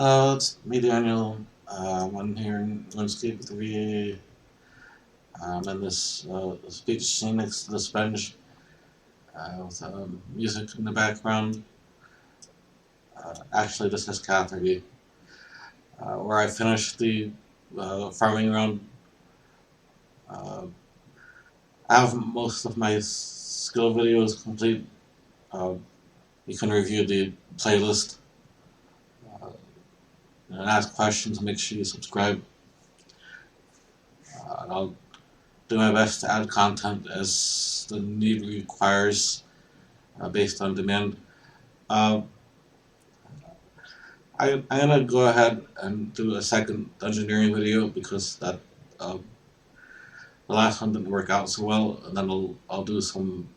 It's me, Daniel. I'm here in Runescape 3. I'm in this speech scene next to the sponge with music in the background. Actually, this is Catherine, where I finished the farming round. Uh, I have most of my skill videos complete. Uh, you can review the playlist uh, and ask questions. Make sure you subscribe. I'll do my best to add content as the need requires based on demand. Uh, I'm gonna go ahead and do a second Dungeoneering video because uh, the last one didn't work out so well, and then I'll do some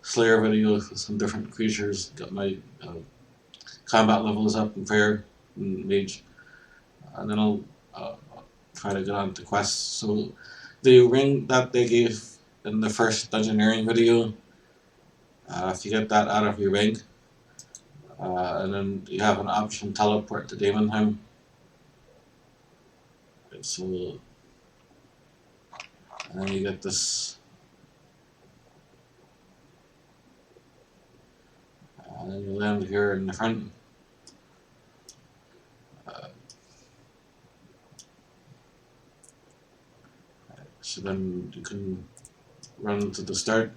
Slayer videos with some different creatures. Get my combat levels up in Fair and Mage, and then I'll uh, try to get on to quests. So the ring that they gave in the first Dungeoneering video, if you get that out of your ring, and then you have an option teleport to Daemonheim. So and then you get this, and then you land here in the front. Uh, so then you can run to the start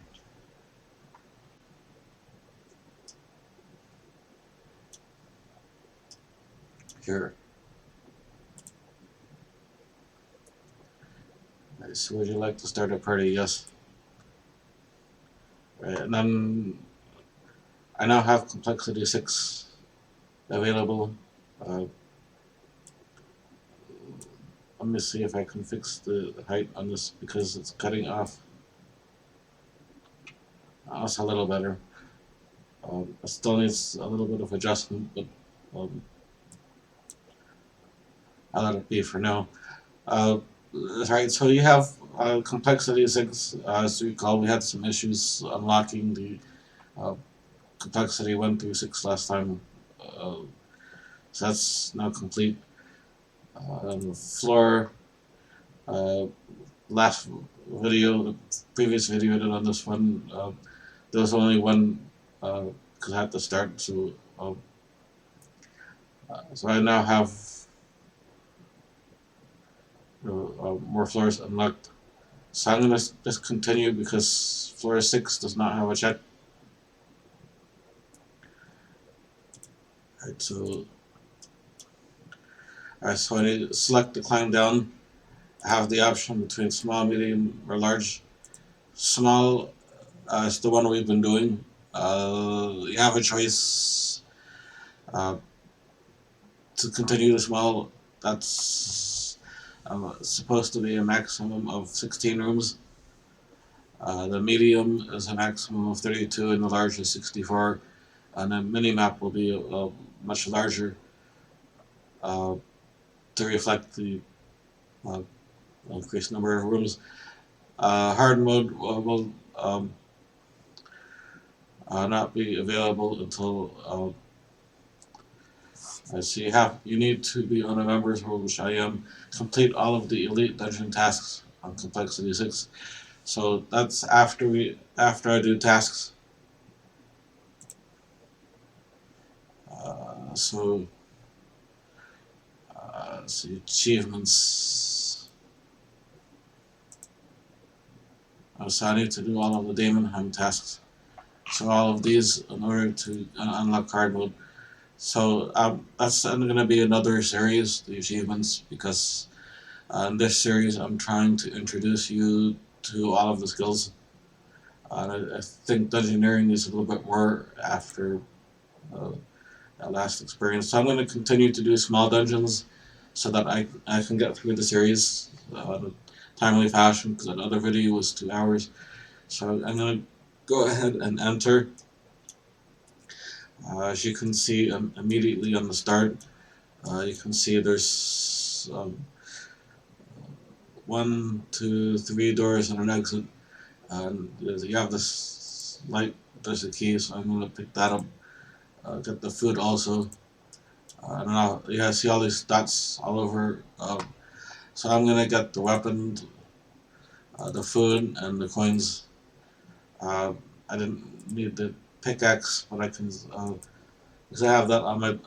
here. Right, so would you like to start a party? Yes. Right, and then I now have complexity 6 available. Uh, Let me see if I can fix the height on this because it's cutting off. That's a little better. It still needs a little bit of adjustment, but um, I'll let it be for now. Uh, right, so you have complexity 6. As you recall, we had some issues unlocking the uh, complexity 1 through 6 last time. Uh, so that's now complete. The floor, uh, last video, the previous video I did on this one, there was only one because I had to start. So I now have more floors unlocked. So I'm going to just continue because floor 6 does not have a check. So I need to select the climb down. I have the option between small, medium, or large. Small is the one we've been doing. You have a choice uh, to continue the small. That's supposed to be a maximum of 16 rooms. The medium is a maximum of 32, and the large is 64. And the mini map will be much larger uh, to reflect the uh, increased number of rooms. Hard mode will not be available until so you need to be on a members role, which I am. Complete all of the elite dungeon tasks on complexity 6. So that's after I do tasks. So see achievements. So I need to do all of the Daemonheim tasks. So all of these in order to unlock hard mode. So that's going to be another series, the achievements, because in this series I'm trying to introduce you to all of the skills. I think Dungeoneering is a little bit more after uh, that last experience. So I'm going to continue to do small dungeons so that I can get through the series in a timely fashion because that other video was 2 hours. So I'm going to go ahead and enter. As you can see immediately on the start, you can see there's 1, 2, 3 doors and an exit. And you have this light, there's a key, so I'm going to pick that up. Get the food also. I don't know. Yeah, I see all these dots all over. So I'm gonna get the weapon, the food, and the coins. Uh, I didn't need the pickaxe, but I can, because I have that on my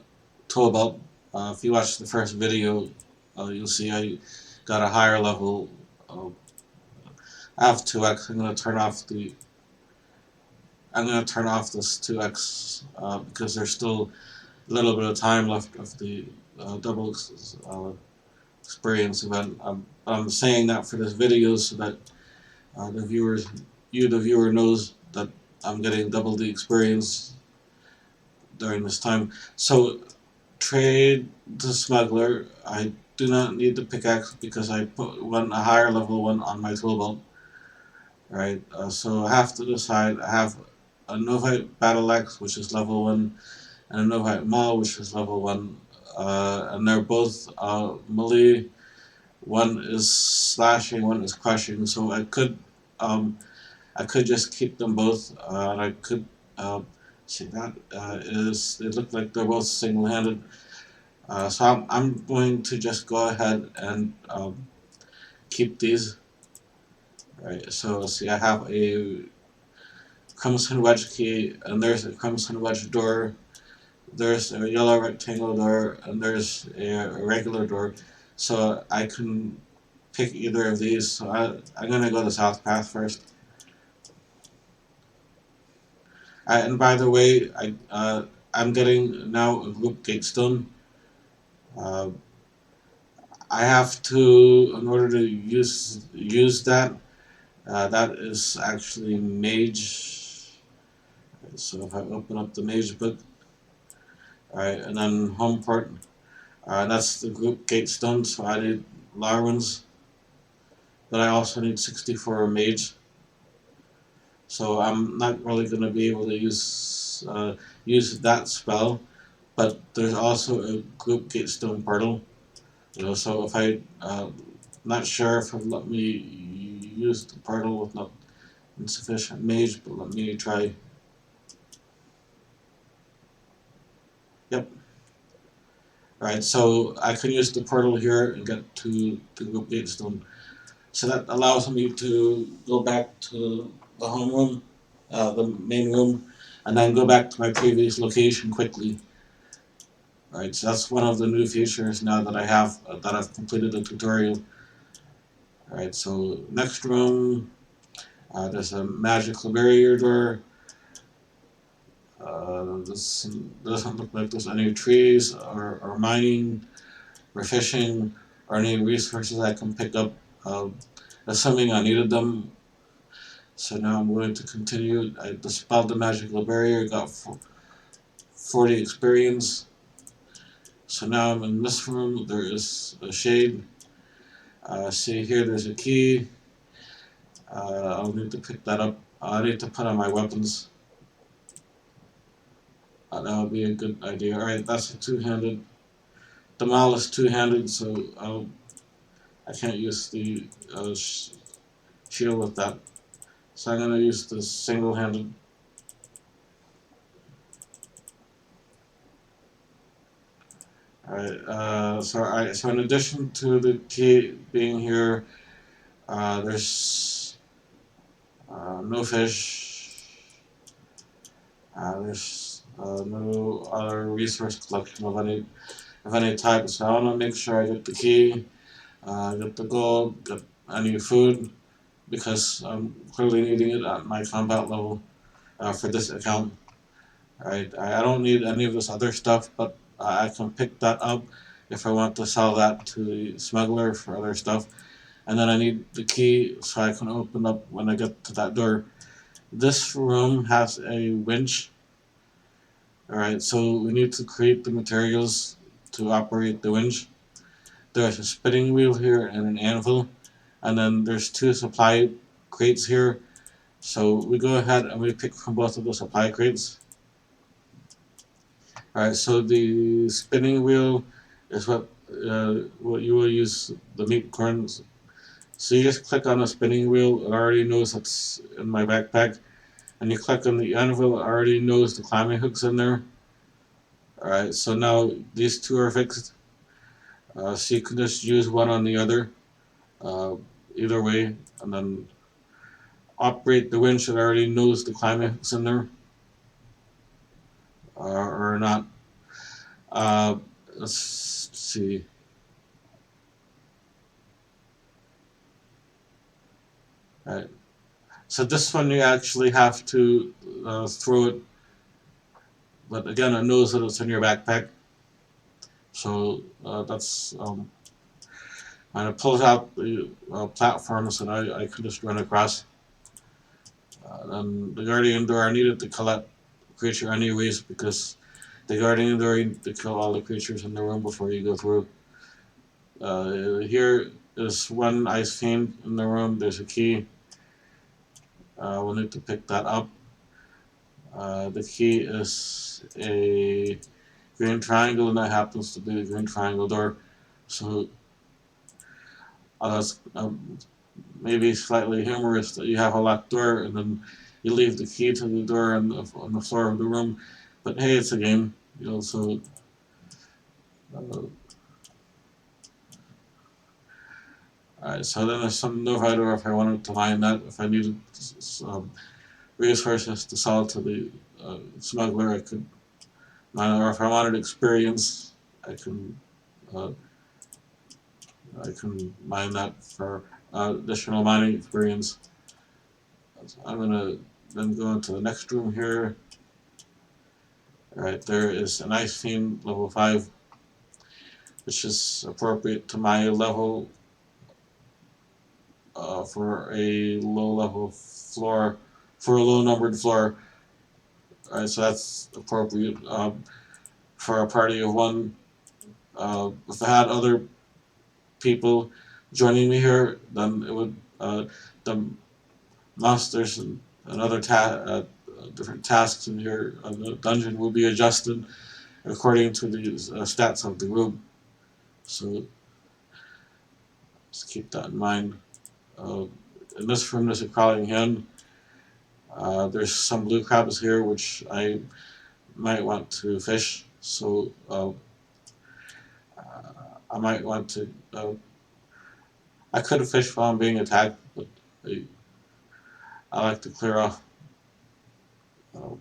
tool belt. If you watch the first video, you'll see I got a higher level. I have 2x. I'm gonna turn off this 2x because there's still a little bit of time left of the double experience event. I'm saying that for this video so that the viewers, the viewer, knows that I'm getting double the experience during this time. So trade the smuggler. I do not need the pickaxe because I put a higher level one on my tool belt. Right. So I have to decide. I have a Novite battle axe, which is level one, and a Novite maul, which is level one, and they're both melee. One is slashing, one is crushing. So I could just keep them both, and I could see that is. They look like they're both single-handed. So I'm going to just go ahead and keep these. Right. So see, I have a Crimson Wedge key, and there's a Crimson Wedge door. There's a yellow rectangle door, and there's a regular door. So I can pick either of these. So I'm gonna go the south path first. And by the way, I'm getting now a group gatestone. Uh, I have to, in order to use that. That is actually mage. So if I open up the mage book, alright, and then home port, that's the group gatestone. So I need Larwins, but I also need 60 for a mage. So I'm not really going to be able to use that spell. But there's also a group gatestone portal. So if I not sure if it'll let me use the portal with not insufficient mage, but let me try. Yep. Right. So I can use the portal here and get to the group gatestone. So that allows me to go back to the home room, the main room, and then go back to my previous location quickly. Right. So that's one of the new features now that I have that I've completed the tutorial. Right. So next room. There's a magical barrier door. This doesn't look like there's any trees or mining or fishing or any resources I can pick up. Assuming I needed them. So now I'm going to continue. I dispelled the magical barrier, got 40 experience. So now I'm in this room. There is a shade. See here, there's a key. I'll need to pick that up. I need to put on my weapons. That would be a good idea. Alright, that's a two-handed. The maul is two-handed, so I can't use the shield with that. So I'm going to use the single-handed. Alright, so in addition to the key being here, there's no fish. There's no other resource collection of any type. So I want to make sure I get the key, get the gold, get any food, because I'm clearly needing it at my combat level for this account. Right? I don't need any of this other stuff, but I can pick that up if I want to sell that to the smuggler for other stuff. And then I need the key so I can open up when I get to that door. This room has a winch. Alright, so we need to create the materials to operate the winch. There's a spinning wheel here and an anvil. And then there's two supply crates here. So we go ahead and we pick from both of the supply crates. Alright, so the spinning wheel is what you will use the meat corns. So you just click on the spinning wheel, it already knows it's in my backpack. And you click on the anvil, it already knows the climbing hook's in there. Alright, so now these two are fixed. So you can just use one on the other, uh, either way, and then operate the winch. It already knows the climax in there, or not. Uh, let's see. Right. So this one you actually have to throw it, but again, it knows that it's in your backpack. So that's and it pulls out the platforms that I could just run across. And the guardian door I needed to collect the creature anyways because the guardian door you need to kill all the creatures in the room before you go through. Here is one ice fiend in the room. There's a key. We'll need to pick that up. The key is a green triangle, and that happens to be the green triangle door. So that's maybe slightly humorous that you have a locked door and then you leave the key to the door on the floor of the room. But hey, it's a game, you know. So uh, alright, so then there's some Novi door if I wanted to mine that. If I needed some resources to sell to the smuggler, I could mine it. Or if I wanted experience, I can uh, I can mine that for additional mining experience. So I'm gonna then go into the next room here. Alright, there is an ice fiend level 5, which is appropriate to my level for a low level floor, for a low numbered floor. Alright, so that's appropriate for a party of one. If I had other people joining me here, then it would the monsters and other different tasks in here the dungeon will be adjusted according to the stats of the room. So just keep that in mind. Uh, in this room, there's a crawling hen. There's some blue crabs here, which I might want to fish. So I might want to. I could have fished while I'm being attacked, but I, I like to clear off. Uh,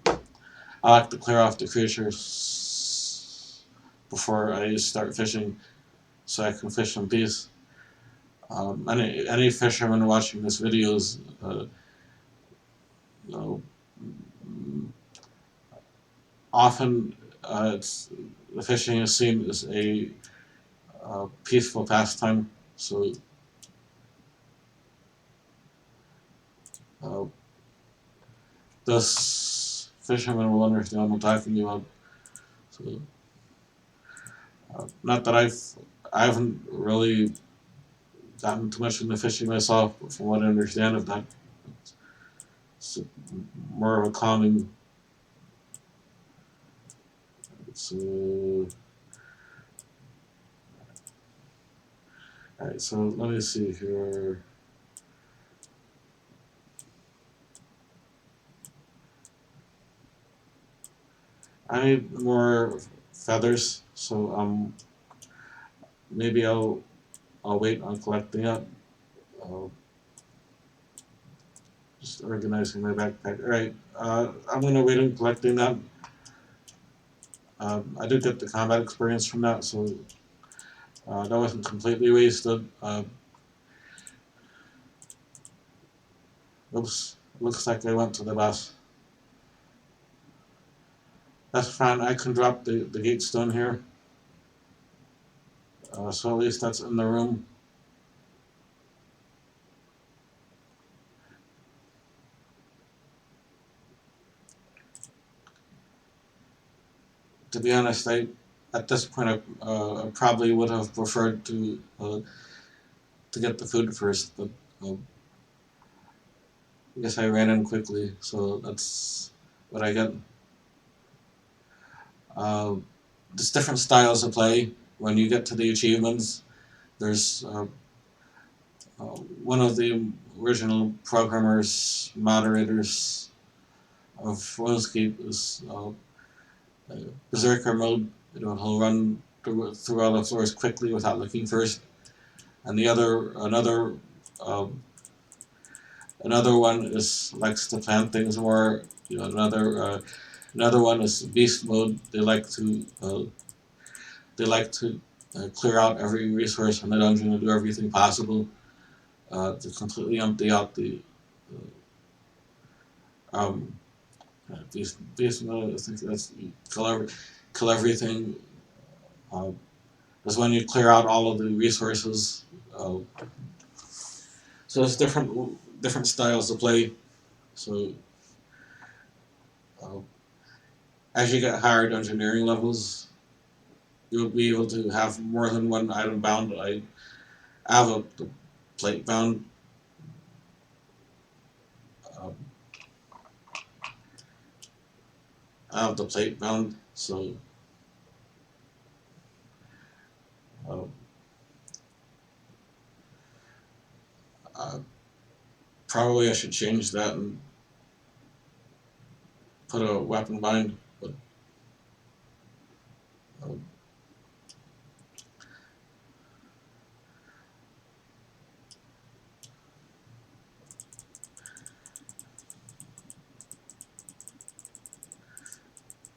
I like to clear off the creatures before I start fishing, so I can fish in peace. Any fisherman watching this video is, you know, often it's the fishing is seen as a peaceful pastime. So uh, this fisherman will understand what I'm talking about. So not that I haven't really gotten too much into fishing myself, but from what I understand of that, it's more of a calming. So all right, so let me see here. I need more feathers, so maybe I'll wait on collecting it. Uh, just organizing my backpack. All right, I'm gonna wait on collecting that. I did get the combat experience from that, so that wasn't completely wasted. Oops, looks like I went to the boss. That's fine. I can drop the gate stone here, so at least that's in the room. To be honest, at this point I probably would have preferred to get the food first, but uh, I guess I ran in quickly, so that's what I get. Uh, there's different styles of play. When you get to the achievements, there's one of the original moderators of Runescape is Berserker mode. You know, he'll run through all the floors quickly without looking first. And the um, another one is likes to plan things more. You know, another one is beast mode. They like to clear out every resource in the dungeon and do everything possible to completely empty out the um, beast mode. I think that's kill everything. Uh, that's when you clear out all of the resources. Uh, so there's different styles to play. So uh, as you get higher dungeoneering levels, you'll be able to have more than one item bound. I have the plate bound. Um, I have the plate bound. So uh, uh, probably I should change that and put a weapon bind. But uh,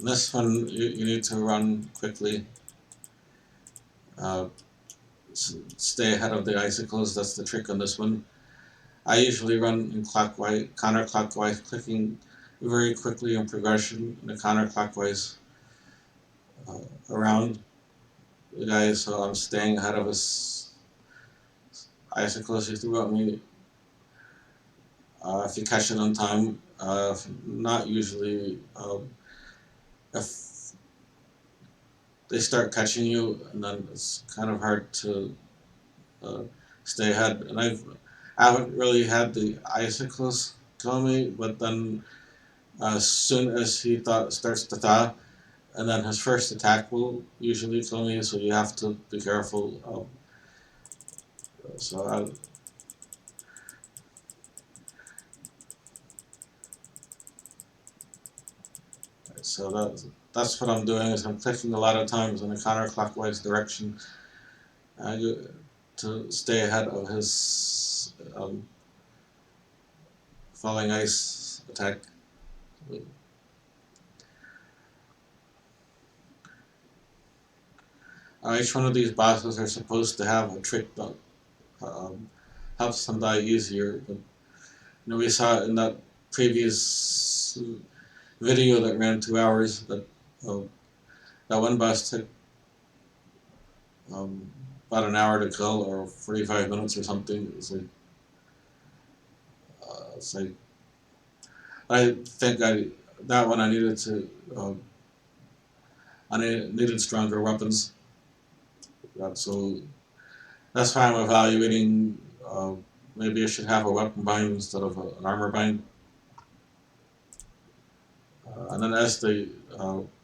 this one you need to run quickly. Uh, Stay ahead of the icicles. That's the trick on this one. I usually run in clockwise, counterclockwise, clicking very quickly in progression in the counterclockwise uh, around the guy, so I'm staying ahead of his icicles. He threw at me. If you catch it on time, not usually. If they start catching you, and then it's kind of hard to uh, stay ahead. And I haven't really had the icicles kill me, but then as soon as he starts to thaw, and then his first attack will usually kill me, so you have to be careful. So I, so that's what I'm doing is I'm clicking a lot of times in a counterclockwise direction uh, to stay ahead of his falling ice attack. Each one of these bosses are supposed to have a trick that um, helps them die easier. But we saw in that previous video that ran 2 hours uh, that one boss took um, about an hour to kill or 45 minutes or something. It's like I think that one I needed stronger weapons. So that's why I'm evaluating. Maybe I should have a weapon bind instead of an armor bind. And then as the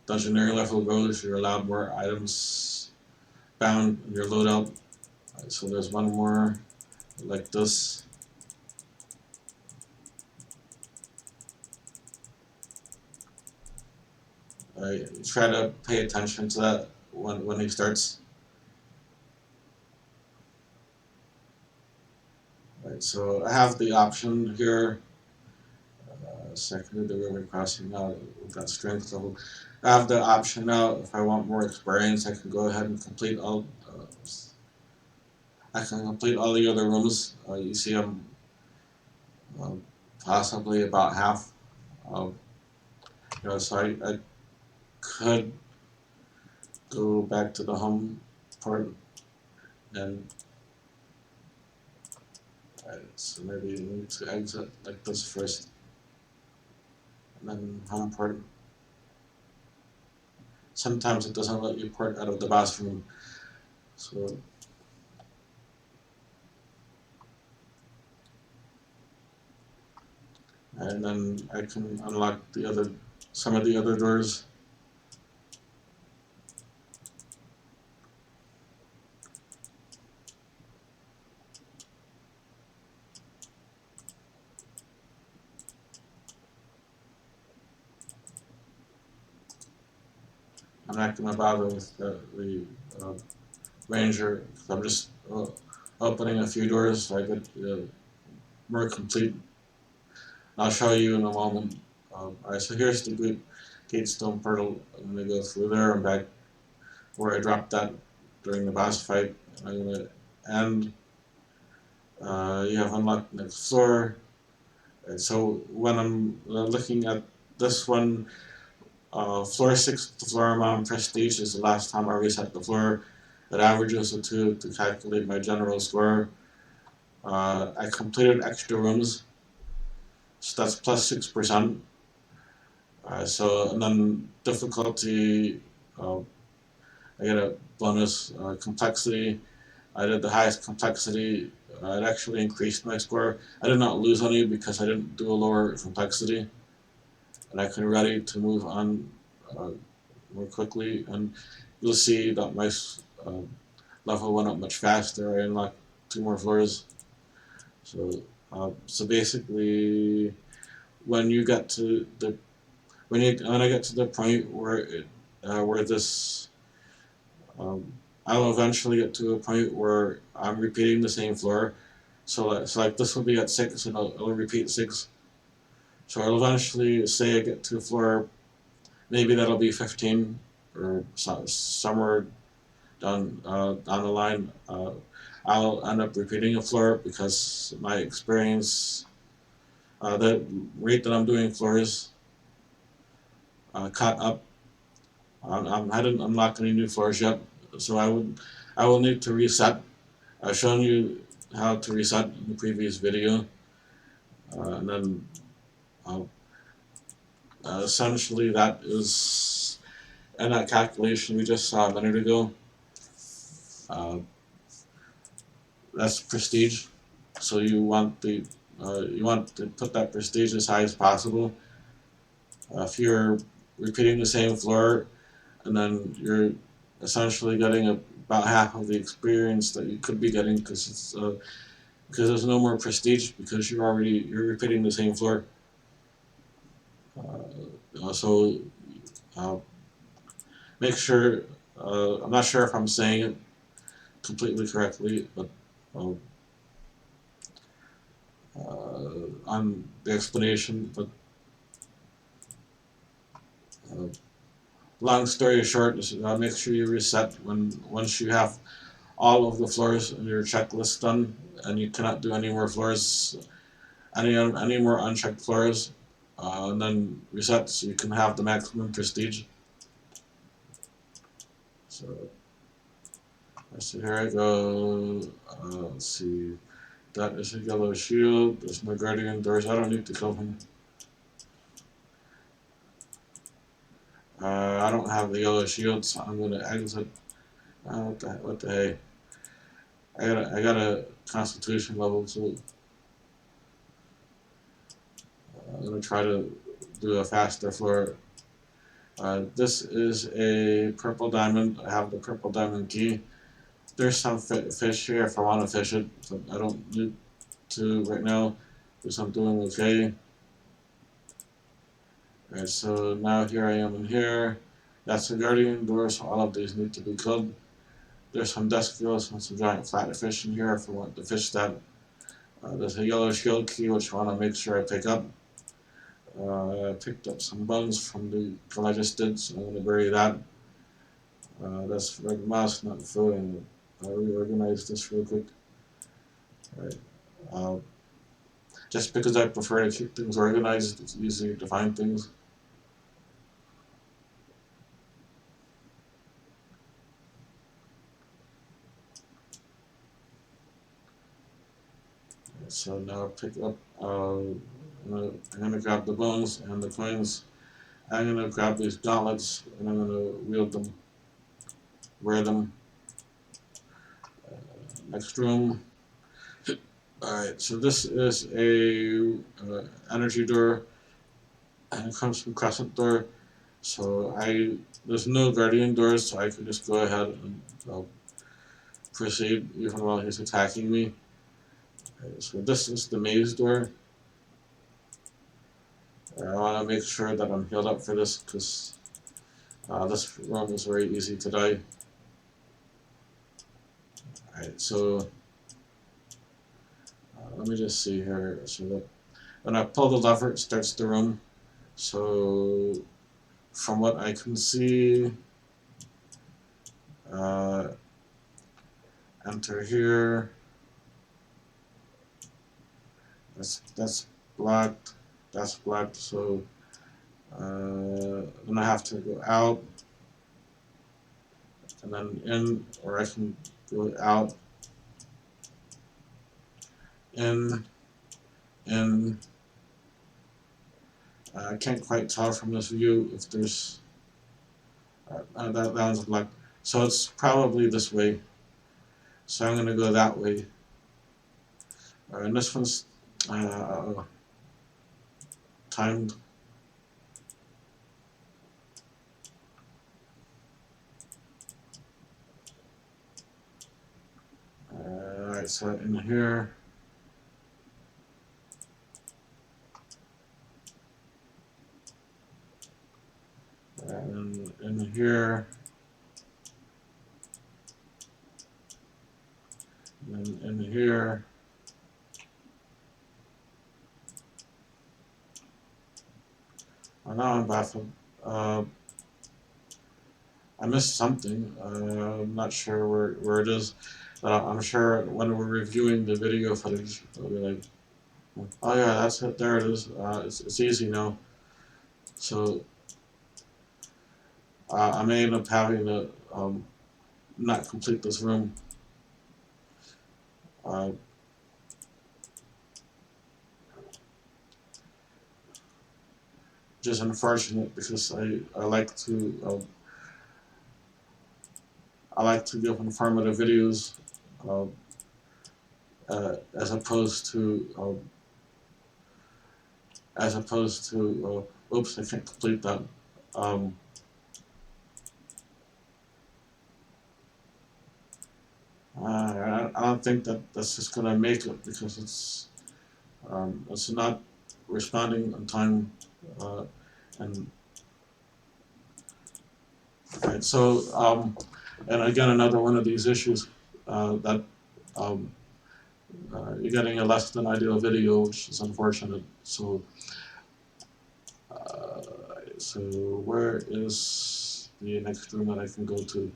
dungeoneering level goes, you're allowed more items bound in your loadout. So there's one more like this. I try to pay attention to that when he starts. Right, so I have the option here. Secondly, the river crossing now with that strength level. I have the option now. If I want more experience, I can go ahead and complete all. I can complete all the other rooms. You see, I'm uh, possibly about half. Uh, so I could go back to the home part and so maybe I need to exit like this first, and then home port. Sometimes it doesn't let you port out of the bathroom, so and then I can unlock some of the other doors. connecting my battle with the uh, ranger. I'm just opening a few doors so I get more complete. I'll show you in a moment. Alright, so here's the good Gatestone portal. I'm gonna go through there and back where I dropped that during the boss fight. I'm gonna end. You have unlocked the next floor. And so when I'm looking at this one, floor 6 to floor I'm on prestige is the last time I reset the floor. It averages a 2 to calculate my general score. I completed extra rooms, so that's plus 6%. So and then difficulty, uh, I get a bonus. Complexity, I did the highest complexity. It actually increased my score. I did not lose any because I didn't do a lower complexity, and I could ready to move on uh, more quickly. And you'll see that my uh, level went up much faster. I unlocked 2 more floors. So basically, when you get to the when I get to the point where this I'll eventually get to a point where I'm repeating the same floor. So like this will be at 6, and it'll repeat 6. So I'll eventually say I get to a floor, maybe that'll be 15 or somewhere down the line. I'll end up repeating a floor because my experience, the rate that I'm doing floors, caught up. I didn't unlock any new floors yet, so I will need to reset. I've shown you how to reset in the previous video, and then uh, essentially that is in that calculation we just saw a minute ago. Uh, that's prestige. So you want to put that prestige as high as possible. If you're repeating the same floor, and then you're essentially getting about half of the experience that you could be getting because there's no more prestige because you're repeating the same floor. So uh, make sure. I'm not sure if I'm saying it completely correctly, but uh, on the explanation. But uh, long story short, is make sure you reset once you have all of the floors in your checklist done, and you cannot do any more floors, any more unchecked floors, and then reset so you can have the maximum prestige. So here I go. Let's see. That is a yellow shield. There's my guardian doors. I don't need to kill him. I don't have the yellow shield, so I'm gonna exit. What the hey? I got a constitution level, so I'm gonna try to do a faster floor. This is a purple diamond. I have the purple diamond key. There's some fish here if I want to fish it, but I don't need to right now because I'm doing okay. Alright, so now here I am in here. That's the guardian door, so all of these need to be killed. There's some Deskills and some giant flatfish in here if I want to fish that. There's a yellow shield key which I want to make sure I pick up. I picked up some bones from the kill I just did, so I'm going to bury that. That's red mouse, not food, and I'll reorganize this real quick. Alright. Just because I prefer to keep things organized, it's easier to find things. So now pick up, I'm gonna grab the bones and the coins. I'm gonna grab these gauntlets and I'm gonna wield them, wear them. Next room. Alright, so this is a energy door and it comes from crescent door. So there's no guardian doors, so I can just go ahead and proceed even while he's attacking me. So this is the maze door. I want to make sure that I'm healed up for this because This room is very easy to die. Alright, so let me just see here. So that when I pull the lever, it starts the room. So from what I can see, uh, enter here. That's blocked. That's blocked. So then I have to go out and then in, or I can go out, in, in. I can't quite tell from this view if there's that one's blocked. So it's probably this way. So I'm gonna go that way. And this one's timed. Alright, so in here. And in here. And in here. Oh, now I'm baffled. I missed something. I'm not sure where it is. But I'm sure when we're reviewing the video footage, I'll be like, oh yeah, that's it. There it is. It's easy now. So I may end up having to not complete this room. Uh, just unfortunate because I like to give informative videos uh, as opposed to oops, I can't complete that. Um, I don't think that that's just gonna make it because it's not responding on time, uh, and right. So and again, another one of these issues that um, you're getting a less than ideal video, which is unfortunate. So uh, so where is the next room that I can go to?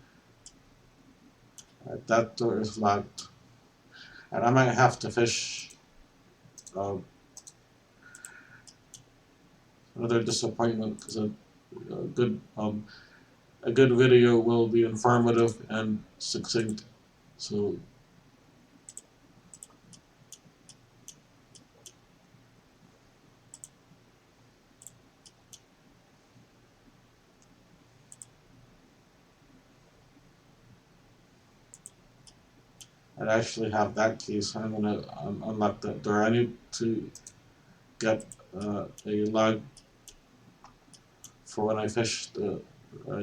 That door is locked, and I might have to fish. Uh, Another disappointment because good a good video will be informative and succinct. So I actually have that key, so I'm gonna unlock that door. I need to get a log for when I fish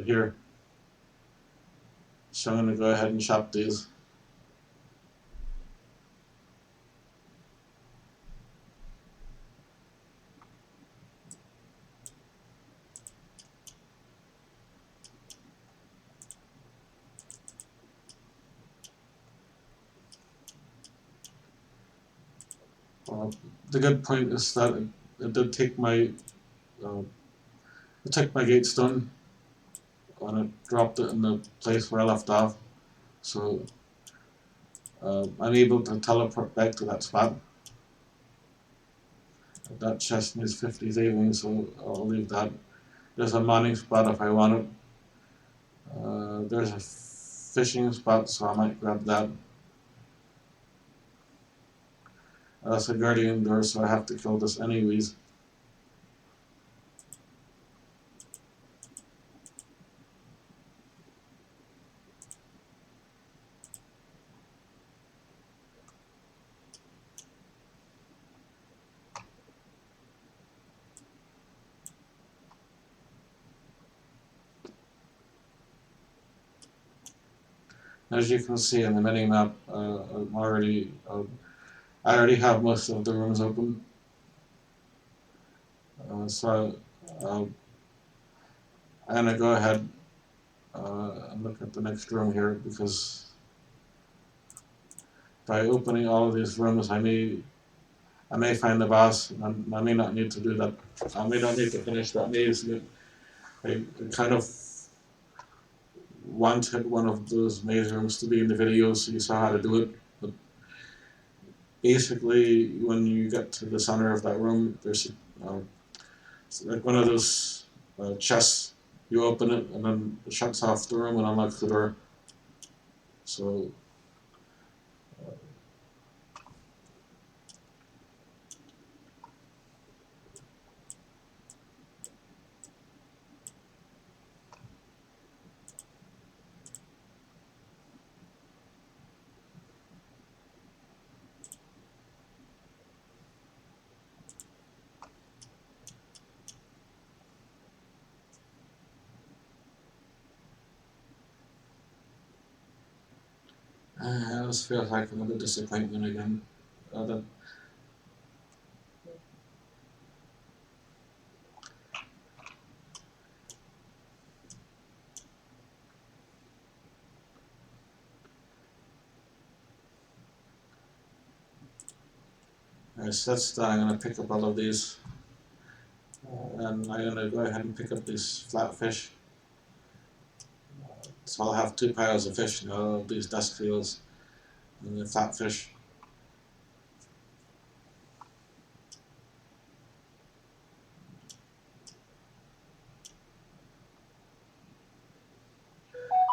here. So I'm gonna go ahead and shop these. Uh, the good point is that it did take uh, gate stone and it dropped it in the place where I left off. So I'm able to teleport back to that spot. That chest needs 50 savings, so I'll leave that. There's a mining spot if I want it. There's a fishing spot, so I might grab that. That's a guardian door, so I have to kill this anyways. As you can see in the mini map, I already have most of the rooms open. So I'm gonna go ahead and look at the next room here, because by opening all of these rooms, I may find the boss. I may not need to do that. I may not need to finish that maze. I kind of wanted one of those maze rooms to be in the video, so you saw how to do it. But basically, when you get to the center of that room, there's it's like one of those chests. You open it, and then it shuts off the room and unlocks the door. So this feels like another disappointment again. That so that's I'm gonna pick up all of these, and I'm gonna go ahead and pick up these flatfish. So I'll have two piles of fish now, these dusk seals and the flatfish.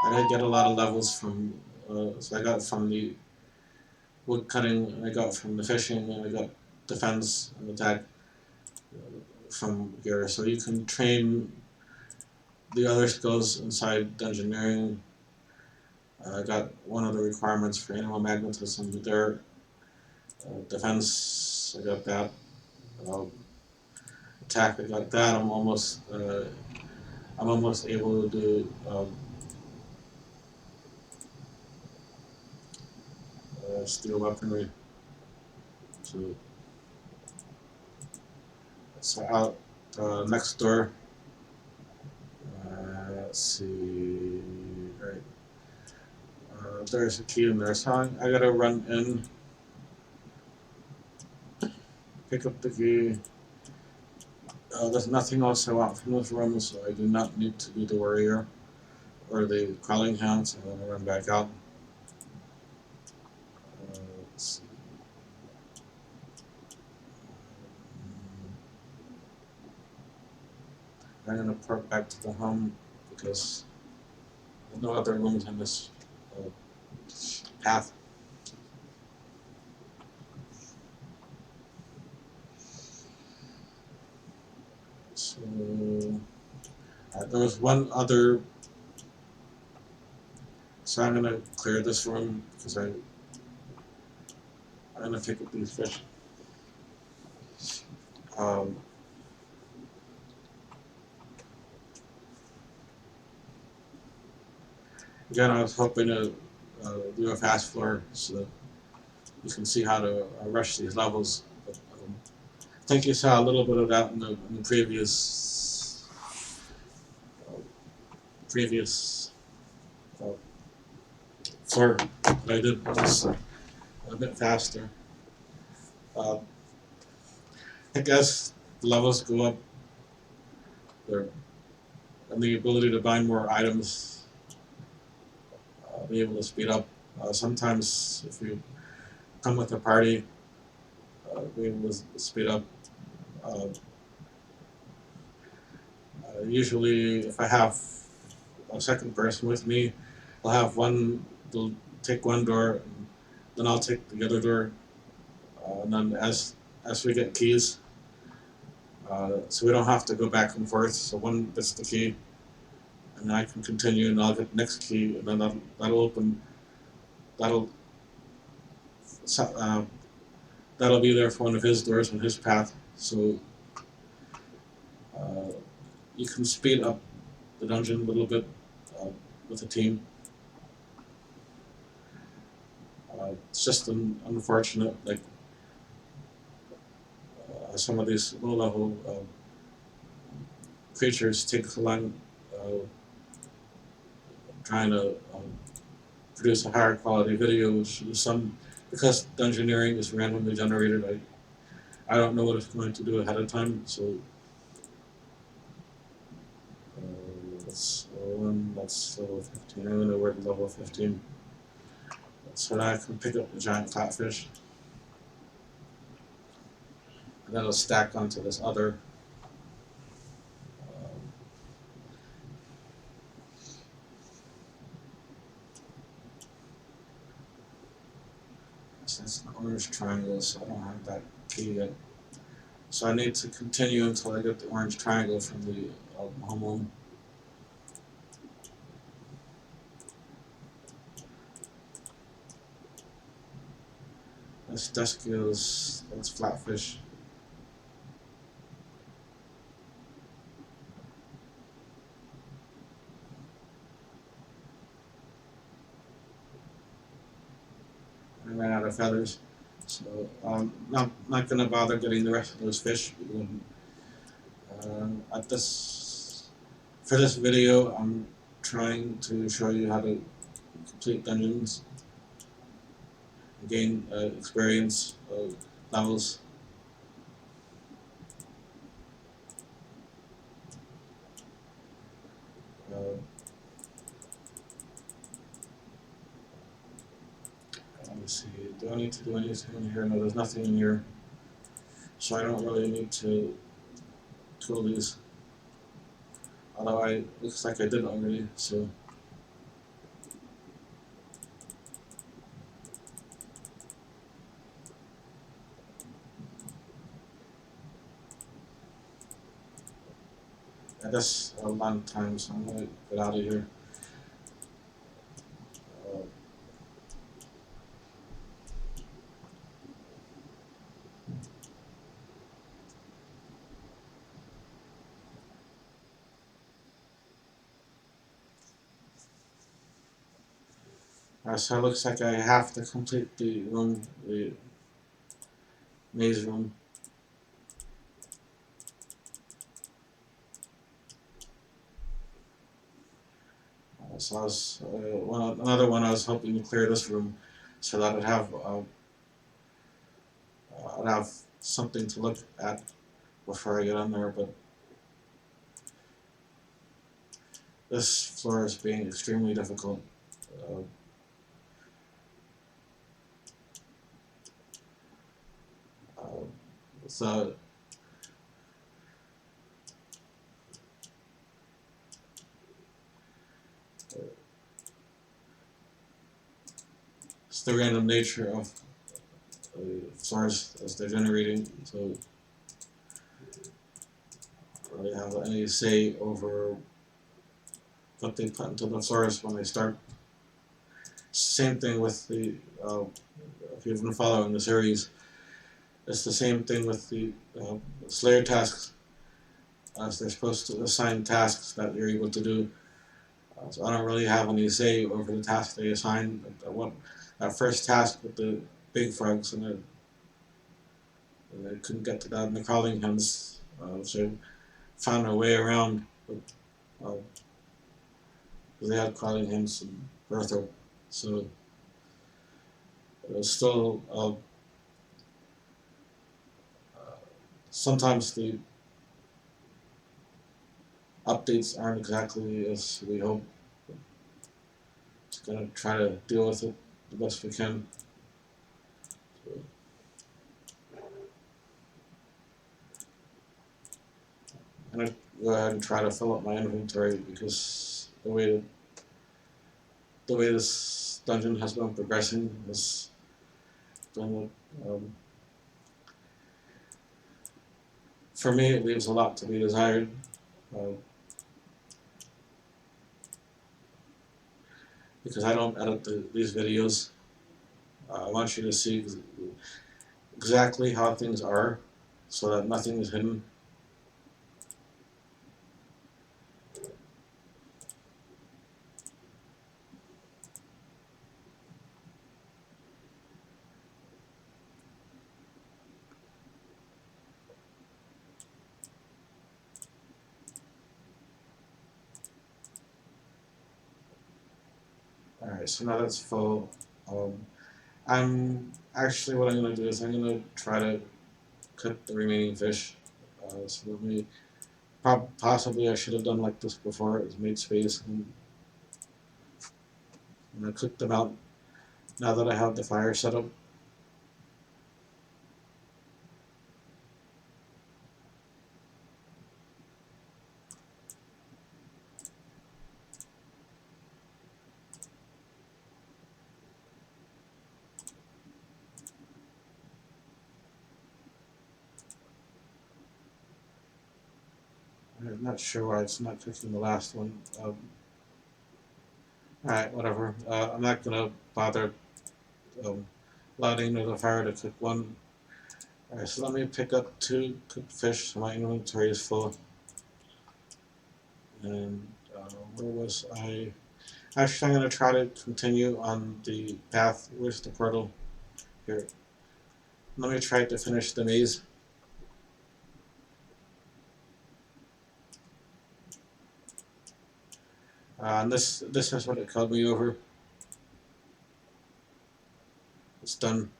I did get a lot of levels from, so I got from the wood cutting, I got from the fishing, and I got defense and attack from here. So you can train the other skills inside Dungeoneering. I got one of the requirements for animal magnetism there. Defense, I got that. Uh, Attack, I got that. I'm almost able to do steel weaponry. So, out next door. Let's see. Right. There's a key in there. So I gotta run in, pick up the key. There's nothing else I want from this room, so I do not need to do the warrior or the crawling hound. So I'm gonna run back out. Let's see. I'm gonna port back to the home because there's no other rooms in this uh, path. So there was one other. So I'm gonna clear this room because I'm gonna pick up these fish. Um, Again, I was hoping to do a fast floor so that you can see how to rush these levels. But, I think you saw a little bit of that in the previous uh, floor that I did. Just a bit faster. Uh, I guess the levels go up there, and the ability to buy more items, be able to speed up. Sometimes if you come with a party, be able to speed up. Uh, Usually, if I have a second person with me, I'll have one. They'll take one door, and then I'll take the other door, and then as we get keys, so we don't have to go back and forth. So one gets the key, and I can continue, and I'll get the next key, and then that'll open. That'll uh, that'll be there for one of his doors on his path. So uh, you can speed up the dungeon a little bit uh, with a team. It's just unfortunate, like some of these low-level creatures take a long trying to produce a higher quality video. Because Dungeoneering is randomly generated, I don't know what it's going to do ahead of time. So that's level 15. I don't know where the level 15. So now I can pick up the giant flatfish, and then it'll stack onto this other. Um, so that's an orange triangle, so I don't have that key yet. So I need to continue until I get the orange triangle from the home room. That's Duskios, that's flatfish. I ran out of feathers, so not gonna bother getting the rest of those fish. At this For this video, I'm trying to show you how to complete dungeons, gain experience levels. Uh, Let me see. Do I need to do anything in here? No, there's nothing in here, so I don't really need to tool these. Although looks like I did already. So yeah, that's a long time. So I'm gonna get out of here. So it looks like I have to complete the maze room. So another one I was hoping to clear this room, so that I'd have something to look at before I get on there. But this floor is being extremely difficult. Uh, uh, so it's the random nature of floors as they're generating. So I don't really have any say over what they put into the floors when they start. Same thing with if you've been following the series, it's the same thing with the Slayer tasks. As they're supposed to assign tasks that you're able to do. So I don't really have any say over the tasks they assign. That first task with the big frogs, and I couldn't get to that in the crawling hens, so I found a way around. Uh, they had crawling hens and Bertha, so it was still sometimes the updates aren't exactly as we hope. Just gonna try to deal with it the best we can. So, I'm gonna go ahead and try to fill up my inventory because the way this dungeon has been progressing has been for me it leaves a lot to be desired. Uh, because I don't edit these videos. I want you to see exactly how things are so that nothing is hidden. Alright, so now that's full. I'm actually what I'm gonna do is I'm gonna try to cook the remaining fish. So let me possibly I should have done like this before. It's made space and I'm gonna cook them out now that I have the fire set up. I'm not sure why it's not cooking the last one. Alright, whatever. I'm not gonna bother um, allowing the fire to cook one. Alright, so let me pick up 2 cooked fish. So my inventory is full. And where was I? Actually, I'm gonna try to continue on the path. Where's the portal? Here. Let me try to finish the maze. And this is what it called me over. It's done.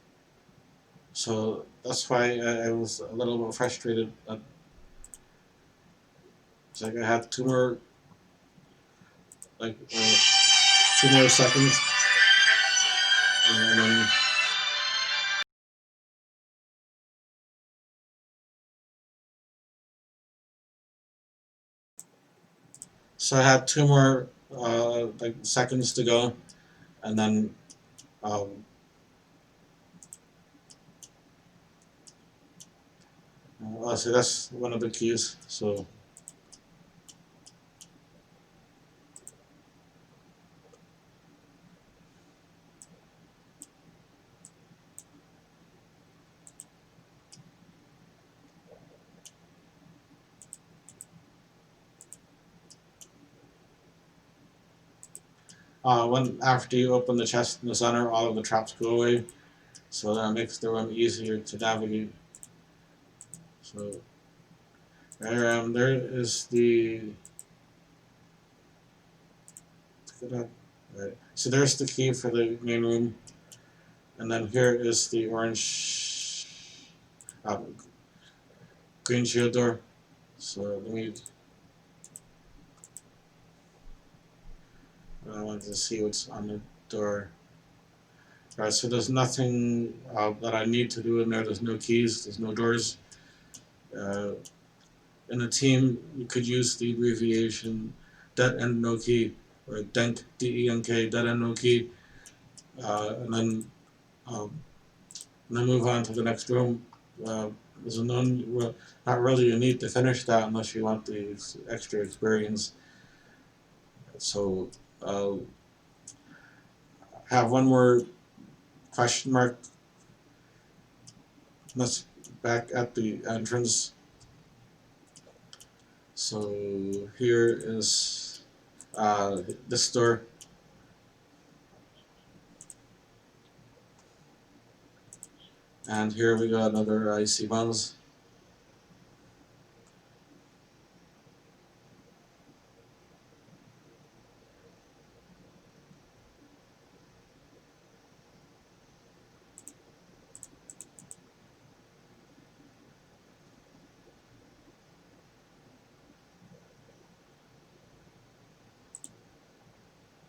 So that's why I was a little bit frustrated. It's like I had 2 more seconds, and then so I had 2 more seconds to go, and then um, I'll say that's one of the keys. So when after you open the chest in the center, all of the traps go away. So that makes the room easier to navigate. So there is the right. So there's the key for the main room, and then here is the orange, uh, green shield door. So let me. I wanted to see what's on the door. Right. So there's nothing that I need to do in there. There's no keys. There's no doors. Uh, in a team, you could use the abbreviation dead end no key or DENK DENK dead end no key, and then um, move on to the next room. Uh, there's not really a need to finish that unless you want the extra experience. So uh, have one more question mark. That's back at the entrance. So here is this door, and here we got another icy buns.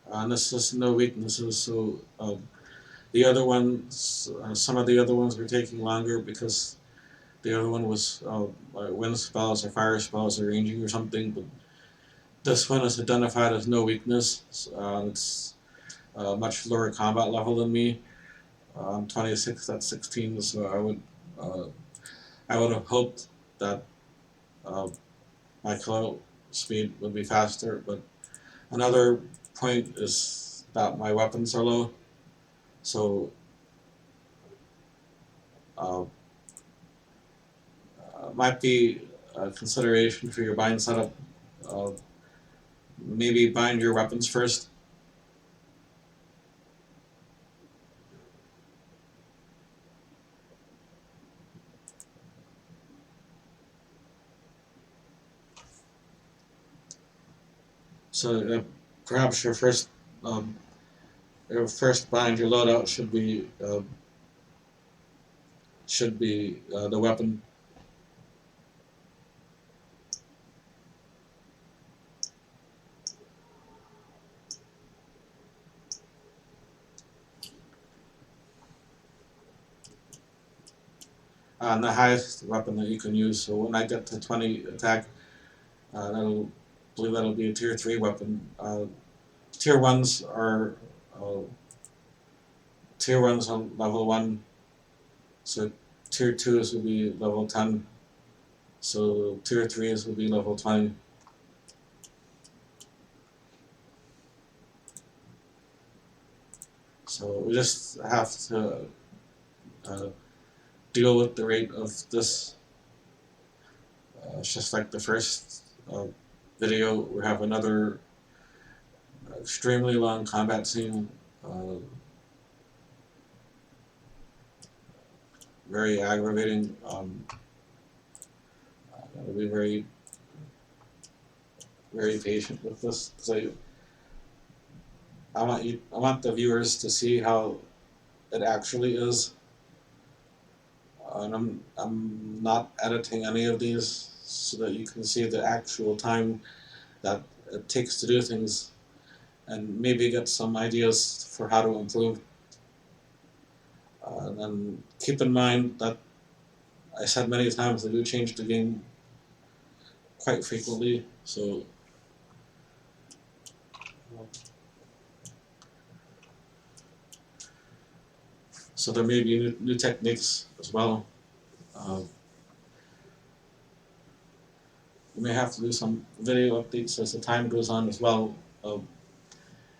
And this is no weaknesses. So the other ones, some of the other ones were taking longer because the other one was wind spells or fire spells or ranging or something. But this one is identified as no weakness. It's much lower combat level than me. I'm 26, that's 16, so uh, I would have hoped that uh, my kill speed would be faster. But another point is that my weapons are low, so uh, might be a consideration for your bind setup. Uh, Maybe bind your weapons first. So perhaps your first um, your first bind, your loadout should be the weapon. And the highest weapon that you can use. So when I get to 20 attack, I believe that'll be a tier 3 weapon. Tier 1s are uh, tier 1s on level 1, so tier 2s will be level 10, so tier 3s will be level 20. So we just have to uh, deal with the rate of this. It's just like the first video. We have another extremely long combat scene, very aggravating. Gotta be very patient with this because I want the viewers to see how it actually is, and I'm not editing any of these so that you can see the actual time that it takes to do things and maybe get some ideas for how to improve. And keep in mind that I said many times I do change the game quite frequently, so there may be new techniques as well. Uh, we may have to do some video updates as the time goes on as well, uh,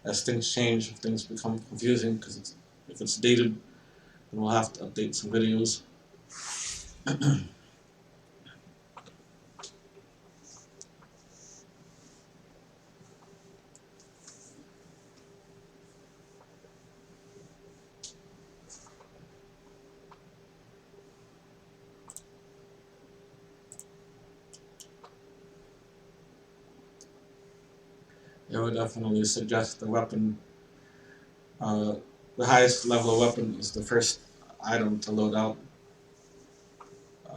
as things change, if things become confusing, because if it's dated, then we'll have to update some videos. I would definitely suggest the weapon. Uh, the highest level weapon is the first item to load out.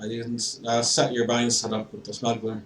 You can set your bind setup with the smuggler.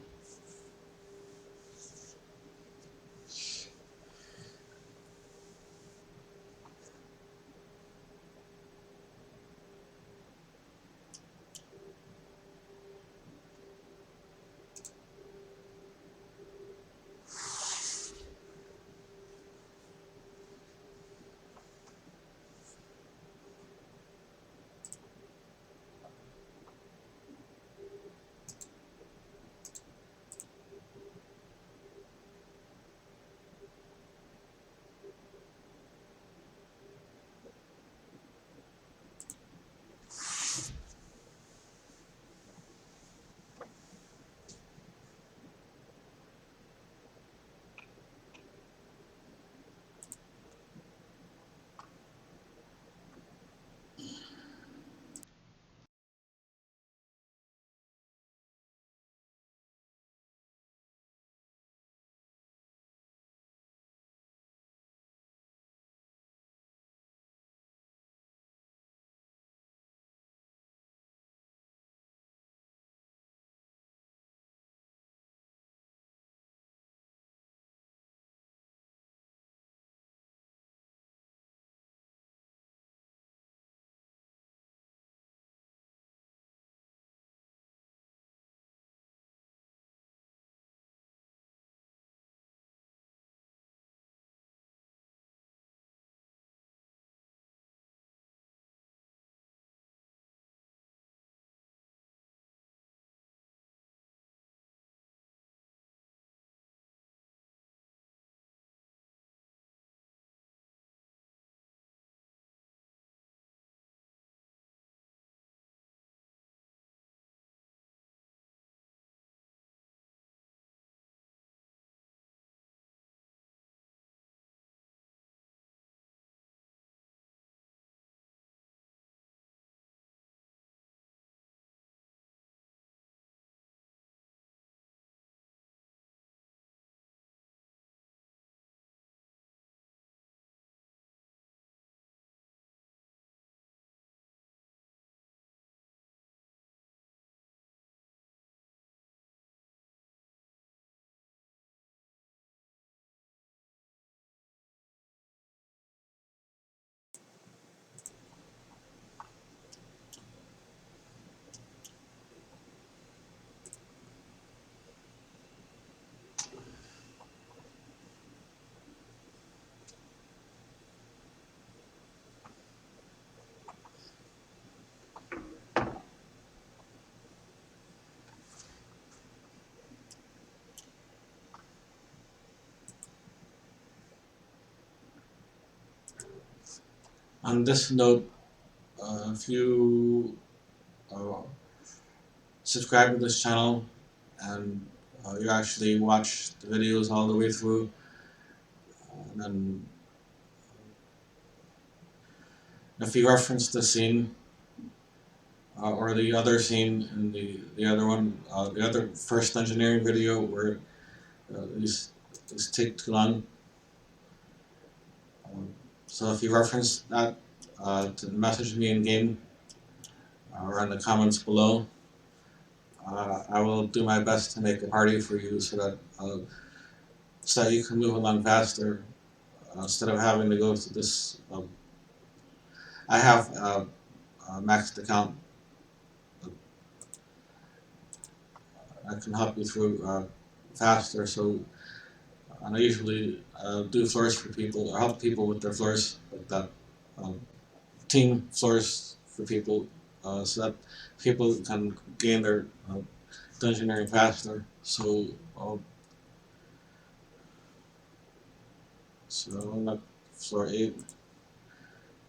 On this note, if you uh, subscribe to this channel and you actually watch the videos all the way through, and then if you reference the scene or the other scene in the other one, the other first engineering video where these take too long. Um, so if you reference that, to message me in game or in the comments below. I will do my best to make a party for you so that you can move along faster instead of having to go through this. I have a maxed account. I can help you through faster. So and I usually do floors for people or help people with their floors like that. Um, team floors for people so that people can gain their dungeoneering faster. Uh, so I'm at floor 8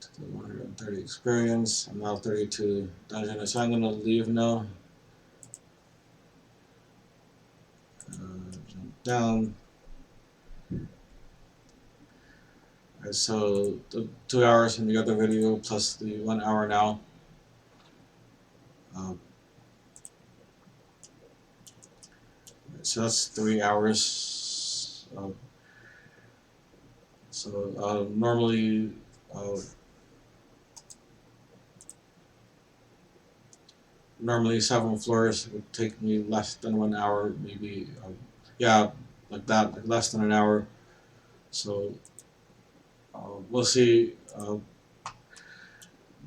to the 130 experience. I'm now 32 dungeon. So I'm gonna leave now. Jump down. Alright, so the 2 hours in the other video plus the 1 hour now. Uh, so that's 3 hours. Normally, uh, normally 7 floors would take me less than 1 hour, maybe. Yeah, like that, like less than an hour. So we'll see.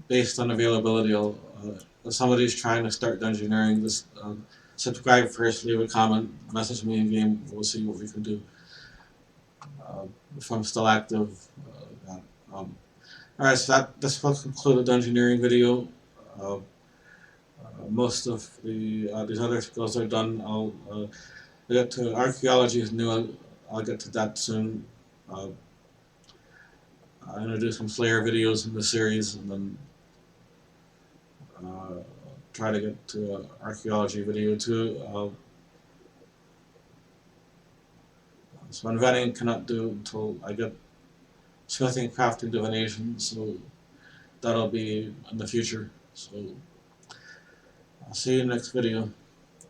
Based on availability, if somebody's trying to start dungeoneering, just subscribe first, leave a comment, message me in game. We'll see what we can do. If I'm still active. Alright, so this will conclude the dungeoneering video. Most of these other skills are done. I'll get to archaeology is new. I'll get to that soon. Uh, I'm gonna do some Slayer videos in the series, and then uh, try to get to an archaeology video too. So inventing cannot do until I get smithing, crafting, divination. So that'll be in the future. So I'll see you in the next video.